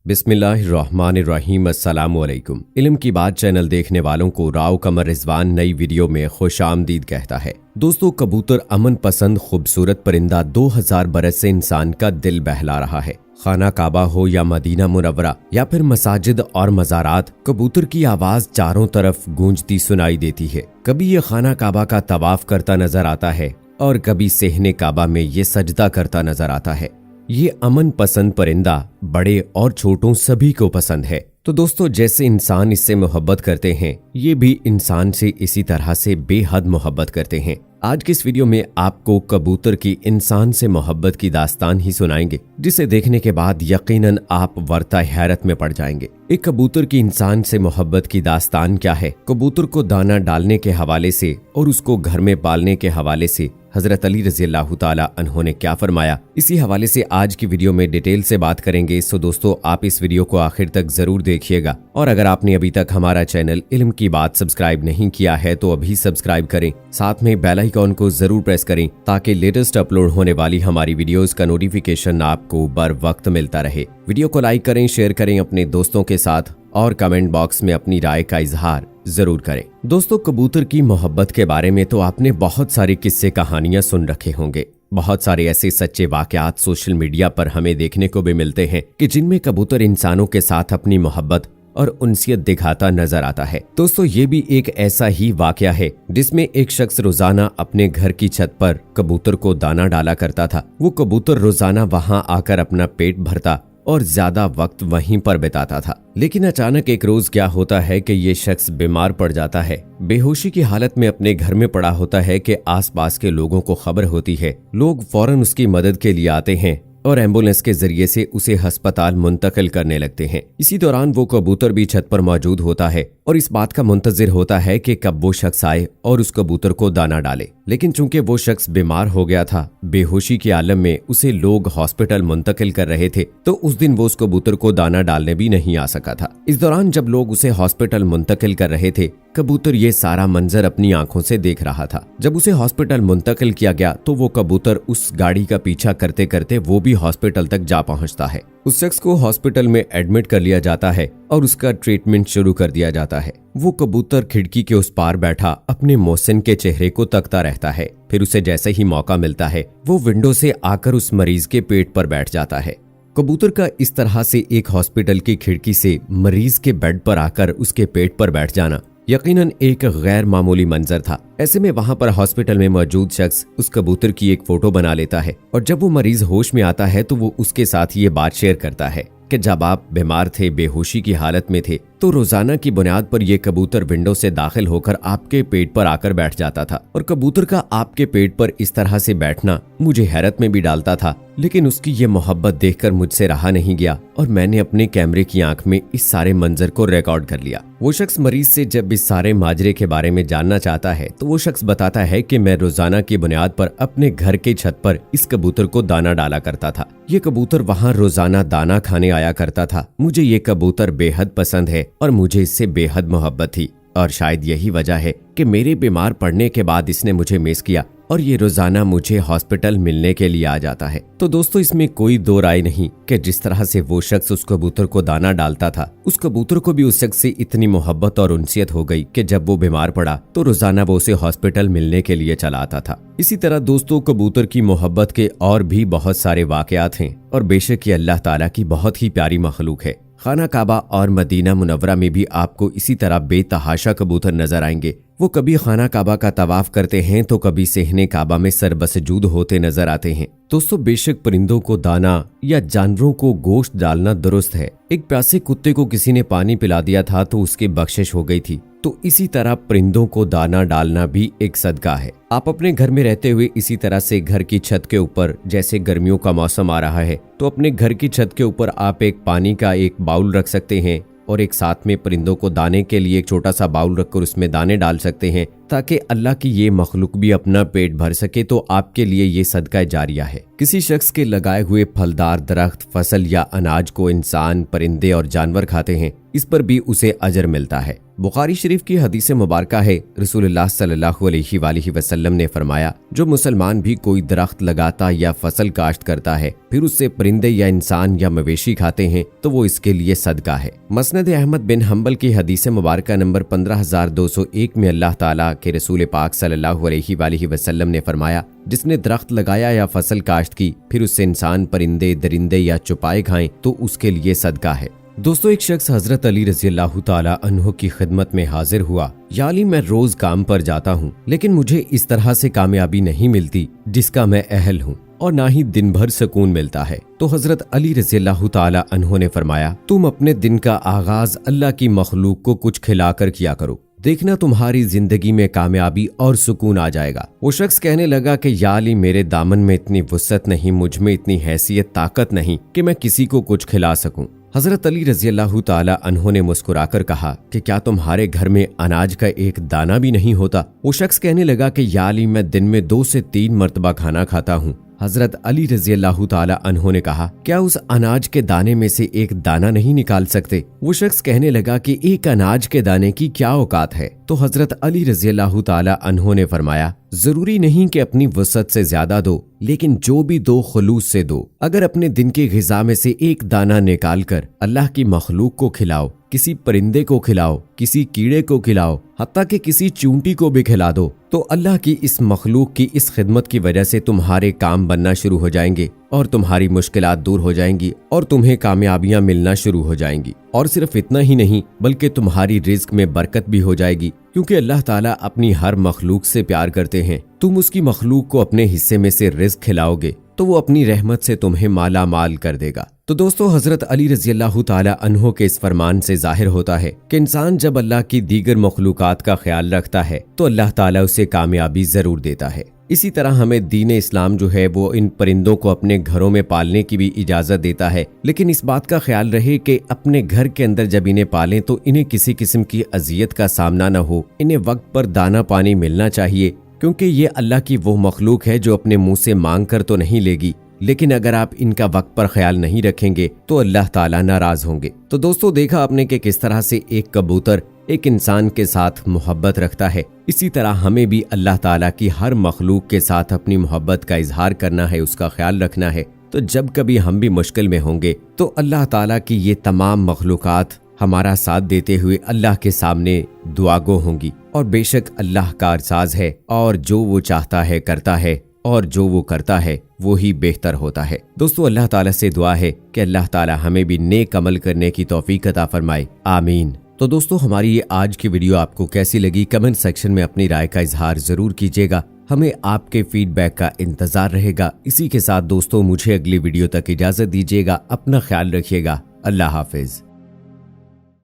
बिस्मिल्लाहिर्रहमानिर्रहीम। अस्सलामुअलैकुम। इल्म की बात चैनल देखने वालों को राव कमर रिजवान नई वीडियो में खुशामदीद कहता है। दोस्तों, कबूतर अमन पसंद खूबसूरत परिंदा 2000 बरस से इंसान का दिल बहला रहा है। खाना काबा हो या मदीना मुनव्वरा या फिर मसाजिद और मज़ारात, कबूतर की आवाज चारों तरफ गूंजती सुनाई देती है। कभी ये खाना काबा का तवाफ करता नजर आता है और कभी सेहने काबा में ये सजदा करता नजर आता है। ये अमन पसंद परिंदा बड़े और छोटों सभी को पसंद है। तो दोस्तों, जैसे इंसान इससे मोहब्बत करते हैं, ये भी इंसान से इसी तरह से बेहद मोहब्बत करते हैं। आज की इस वीडियो में आपको कबूतर की इंसान से मोहब्बत की दास्तान ही सुनाएंगे, जिसे देखने के बाद यकीनन आप वर्ता हैरत में पड़ जाएंगे। एक कबूतर की इंसान से मोहब्बत की दास्तान क्या है, कबूतर को दाना डालने के हवाले से और उसको घर में पालने के हवाले से हजरत अली रज़ियल्लाहु ताला अन्हु ने क्या फरमाया, इसी हवाले से आज की वीडियो में डिटेल से बात करेंगे। सो दोस्तों, आप इस वीडियो को आखिर तक जरूर देखिएगा और अगर आपने अभी तक हमारा चैनल इल्म की बात सब्सक्राइब नहीं किया है तो अभी सब्सक्राइब करें, साथ में बेल आइकॉन को जरूर प्रेस करें ताकि लेटेस्ट अपलोड होने वाली हमारी वीडियोस का नोटिफिकेशन आपको बर वक्त मिलता रहे। वीडियो को लाइक करें, शेयर करें अपने दोस्तों के साथ और कमेंट बॉक्स में अपनी राय का इजहार जरूर करें। दोस्तों, कबूतर की मोहब्बत के बारे में तो आपने बहुत सारी किस्से कहानियां सुन रखे होंगे। बहुत सारे ऐसे सच्चे वाकयात सोशल मीडिया पर हमें देखने को भी मिलते हैं कि जिनमें कबूतर इंसानों के साथ अपनी मोहब्बत और उनसियत दिखाता नजर आता है। दोस्तों, ये भी एक ऐसा ही वाकया है जिसमें एक शख्स रोजाना अपने घर की छत पर कबूतर को दाना डाला करता था। वो कबूतर रोजाना वहां आकर अपना पेट भरता और ज्यादा वक्त वहीं पर बिताता था। लेकिन अचानक एक रोज क्या होता है कि ये शख्स बीमार पड़ जाता है। बेहोशी की हालत में अपने घर में पड़ा होता है कि आसपास के लोगों को खबर होती है। लोग फौरन उसकी मदद के लिए आते हैं और एम्बुलेंस के जरिए से उसे अस्पताल मुंतकिल करने लगते हैं। इसी दौरान वो कबूतर भी छत पर मौजूद होता है और इस बात का मुंतजिर होता है कि कब वो शख्स आए और उस कबूतर को दाना डाले। लेकिन चूंकि वो शख्स बीमार हो गया था, बेहोशी के आलम में उसे लोग हॉस्पिटल मुंतकिल कर रहे थे, तो उस दिन वो उस कबूतर को दाना डालने भी नहीं आ सका था। इस दौरान जब लोग उसे हॉस्पिटल मुंतकिल कर रहे थे, कबूतर ये सारा मंजर अपनी आंखों से देख रहा था। जब उसे हॉस्पिटल मुंतकिल किया गया तो वो कबूतर उस गाड़ी का पीछा करते करते वो भी हॉस्पिटल तक जा पहुंचता है। उस शख्स को हॉस्पिटल में एडमिट कर लिया जाता है और उसका ट्रीटमेंट शुरू कर दिया जाता है। वो कबूतर खिड़की के उस पार बैठा अपने मोहसिन के चेहरे को तकता रहता है। फिर उसे जैसे ही मौका मिलता है वो विंडो से आकर उस मरीज के पेट पर बैठ जाता है। कबूतर का इस तरह से एक हॉस्पिटल की खिड़की से मरीज के बेड पर आकर उसके पेट पर बैठ जाना यकीनन एक गैर मामूली मंजर था। ऐसे में वहां पर हॉस्पिटल में मौजूद शख्स उस कबूतर की एक फोटो बना लेता है और जब वो मरीज होश में आता है तो वो उसके साथ ये बात शेयर करता है कि जब आप बीमार थे, बेहोशी की हालत में थे, तो रोजाना की बुनियाद पर यह कबूतर विंडो से दाखिल होकर आपके पेट पर आकर बैठ जाता था और कबूतर का आपके पेट पर इस तरह से बैठना मुझे हैरत में भी डालता था। लेकिन उसकी ये मोहब्बत देखकर मुझसे रहा नहीं गया और मैंने अपने कैमरे की आंख में इस सारे मंजर को रिकॉर्ड कर लिया। वो शख्स मरीज से जब इस सारे माजरे के बारे में जानना चाहता है तो वो शख्स बताता है कि मैं रोजाना की बुनियाद पर अपने घर के छत पर इस कबूतर को दाना डाला करता था। ये कबूतर वहाँ रोजाना दाना खाने आया करता था। मुझे ये कबूतर बेहद पसंद है और मुझे इससे बेहद मोहब्बत थी और शायद यही वजह है कि मेरे बीमार पड़ने के बाद इसने मुझे मिस किया और ये रोजाना मुझे हॉस्पिटल मिलने के लिए आ जाता है। तो दोस्तों, इसमें कोई दो राय नहीं कि जिस तरह से वो शख्स उस कबूतर को दाना डालता था, उस कबूतर को भी उस शख्स से इतनी मोहब्बत और उनसियत हो गई कि जब वो बीमार पड़ा तो रोजाना वो उसे हॉस्पिटल मिलने के लिए चला आता था। इसी तरह दोस्तों, कबूतर की मोहब्बत के और भी बहुत सारे वाकयात हैं और बेशक ये अल्लाह ताला की बहुत ही प्यारी मखलूक है। खाना काबा और मदीना मुनव्वरा में भी आपको इसी तरह बेतहाशा कबूतर नजर आएंगे। वो कभी खाना काबा का तवाफ करते हैं तो कभी सेहने काबा में सरबसजूद होते नजर आते हैं। दोस्तों, बेशक परिंदों को दाना या जानवरों को गोश्त डालना दुरुस्त है। एक प्यासे कुत्ते को किसी ने पानी पिला दिया था तो उसकी बख्शिश हो गई थी, तो इसी तरह परिंदों को दाना डालना भी एक सदका है। आप अपने घर में रहते हुए इसी तरह से घर की छत के ऊपर, जैसे गर्मियों का मौसम आ रहा है, तो अपने घर की छत के ऊपर आप एक पानी का एक बाउल रख सकते हैं और एक साथ में परिंदों को दाने के लिए एक छोटा सा बाउल रखकर उसमें दाने डाल सकते हैं ताकि अल्लाह की ये मखलूक भी अपना पेट भर सके। तो आपके लिए ये सदका जारिया है। किसी शख्स के लगाए हुए फलदार दरख्त, फसल या अनाज को इंसान, परिंदे और जानवर खाते हैं इस पर भी उसे अजर मिलता है। बुखारी शरीफ की हदीस मुबारक है, रसूलुल्लाह सल्लल्लाहु अलैहि वसल्लम ने फरमाया, जो मुसलमान भी कोई दरख्त लगाता या फसल काश्त करता है, फिर उससे परिंदे या इंसान या मवेशी खाते हैं, तो वो इसके लिए सदका है। मसनद अहमद बिन हंबल की हदीस मुबारक नंबर 15201 में अल्लाह ताला के रसूल पाक सल्लल्लाहु अलैहि वसल्लम ने फरमाया, जिसने दरख्त लगाया या फसल काश्त की, फिर उससे इंसान, परिंदे, दरिंदे या चुपाए खाएं, तो उसके लिए सदका है। दोस्तों, एक शख्स हजरत अली रज़ियल्लाहु ताला अन्हु की खिदमत में हाजिर हुआ, या अली, मैं रोज काम पर जाता हूँ, लेकिन मुझे इस तरह से कामयाबी नहीं मिलती जिसका मैं अहल हूँ, और ना ही दिन भर सुकून मिलता है। तो हजरत अली रज़ियल्लाहु ताला अन्हु ने फरमाया, तुम अपने दिन का आगाज अल्लाह की मखलूक को कुछ खिलाकर किया करो, देखना तुम्हारी जिंदगी में कामयाबी और सुकून आ जाएगा। वो शख्स कहने लगा कि या अली, मेरे दामन में इतनी वुसअत नहीं, मुझ में इतनी हैसियत, ताकत नहीं कि मैं किसी को कुछ खिला सकूं। हजरत अली रज़ियल्लाहु ताला अन्हु ने मुस्कुराकर कहा कि क्या तुम्हारे घर में अनाज का एक दाना भी नहीं होता? वो शख्स कहने लगा कि या अली, मैं दिन में 2 से 3 मरतबा खाना खाता हूँ। हजरत अली रज़ियल्लाहु ताला अन्हु ने कहा, क्या उस अनाज के दाने में से एक दाना नहीं निकाल सकते? वो शख्स कहने लगा कि एक अनाज के दाने की क्या औकात है? तो हजरत अली रज़ियल्लाहु ताला अन्हु ने फरमाया, जरूरी नहीं कि अपनी वसअत से ज्यादा दो, लेकिन जो भी दो खुलूस से दो। अगर अपने दिन की ग़िज़ा में से एक दाना निकाल कर अल्लाह की मखलूक को खिलाओ, किसी परिंदे को खिलाओ, किसी कीड़े को खिलाओ, हत्ता कि किसी चूंटी को भी खिला दो, तो अल्लाह की इस मखलूक की इस खिदमत की वजह से तुम्हारे काम बनना शुरू हो जाएंगे और तुम्हारी मुश्किलात दूर हो जाएंगी और तुम्हें कामयाबियां मिलना शुरू हो जाएंगी। और सिर्फ इतना ही नहीं, बल्कि तुम्हारी रिज्क में बरकत भी हो जाएगी, क्योंकि अल्लाह ताला अपनी हर मखलूक से प्यार करते हैं। तुम उसकी मखलूक को अपने हिस्से में से रिज्क खिलाओगे तो वो अपनी रहमत से तुम्हें माला माल कर देगा। तो दोस्तों, हजरत अली रज़ियल्लाहु ताला अन्हु के इस फरमान से जाहिर होता है कि इंसान जब अल्लाह की दीगर मखलूकात का ख्याल रखता है तो अल्लाह ताला उसे कामयाबी जरूर देता है। इसी तरह हमें दीन इस्लाम जो है वो इन परिंदों को अपने घरों में पालने की भी इजाजत देता है, लेकिन इस बात का ख्याल रहे कि अपने घर के अंदर जब इन्हें पालें तो इन्हें किसी किस्म की अजियत का सामना न हो। इन्हें वक्त पर दाना पानी मिलना चाहिए, क्योंकि ये अल्लाह की वो मखलूक है जो अपने मुंह से मांग कर तो नहीं लेगी, लेकिन अगर आप इनका वक्त पर ख्याल नहीं रखेंगे तो अल्लाह ताला नाराज होंगे। तो दोस्तों, देखा आपने कि किस तरह से एक कबूतर एक इंसान के साथ मोहब्बत रखता है। इसी तरह हमें भी अल्लाह ताला की हर मखलूक के साथ अपनी मोहब्बत का इजहार करना है, उसका ख्याल रखना है। तो जब कभी हम भी मुश्किल में होंगे तो अल्लाह ताला की ये तमाम मखलूकात हमारा साथ देते हुए अल्लाह के सामने दुआगो होंगी। और बेशक अल्लाह कारसाज है और जो वो चाहता है करता है, और जो वो करता है वो ही बेहतर होता है। दोस्तों, अल्लाह ताला से दुआ है कि अल्लाह ताला हमें भी नेक अमल करने की तौफीक अता फरमाए, आमीन। तो दोस्तों, हमारी ये आज की वीडियो आपको कैसी लगी? कमेंट सेक्शन में अपनी राय का इजहार जरूर कीजिएगा। हमें आपके फीडबैक का इंतजार रहेगा। इसी के साथ दोस्तों, मुझे अगली वीडियो तक इजाजत दीजिएगा। अपना ख्याल रखिएगा। अल्लाह हाफिज।